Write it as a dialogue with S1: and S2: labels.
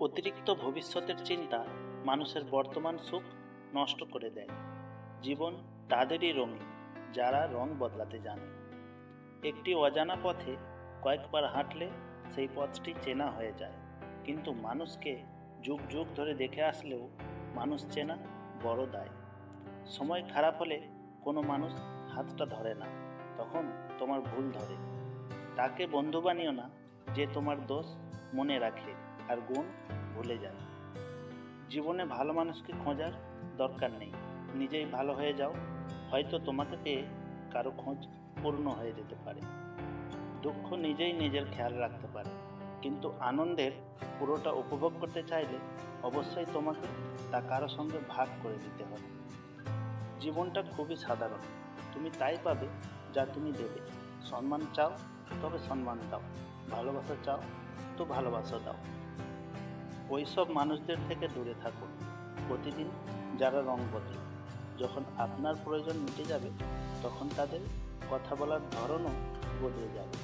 S1: অতিরিক্ত ভবিষ্যতের চিন্তা মানুষের বর্তমান সুখ নষ্ট করে দেয়। জীবন তাদেরই রঙিন যারা রং বদলাতে জানে। একটি অজানা পথে কয়েকবার হাঁটলে সেই পথটি চেনা হয়ে যায়, কিন্তু মানুষকে যুগ যুগ ধরে দেখে আসলেও মানুষ চেনা বড় দায়। সময় খারাপ হলে কোনো মানুষ হাতটা ধরে না, তখন তোমার ভুল ধরে। তাকে বন্ধু বানিও না যে তোমার দোষ মনে রাখে আর গুণ ভুলে যায়। জীবনে ভালো মানুষকে খোঁজার দরকার নেই, নিজেই ভালো হয়ে যাও। হয়তো তোমাকে পেয়ে কারো খোঁজ পূর্ণ হয়ে যেতে পারে। দুঃখ নিজেই নিজের খেয়াল রাখতে পারে, কিন্তু আনন্দের পুরোটা উপভোগ করতে চাইলে অবশ্যই তোমাকে তা কারো সঙ্গে ভাগ করে দিতে হবে। জীবনটা খুবই সাধারণ, তুমি তাই পাবে যা তুমি দেবে। সম্মান চাও তবে সম্মান দাও, ভালোবাসা চাও তো ভালোবাসা দাও। ওইসব মানুষদের থেকে দূরে থাকুন প্রতিদিন যারা রং বদলায়। যখন আপনার প্রয়োজন মিটে যাবে তখন তাদের কথা বলার ধরনও বদলে যাবে।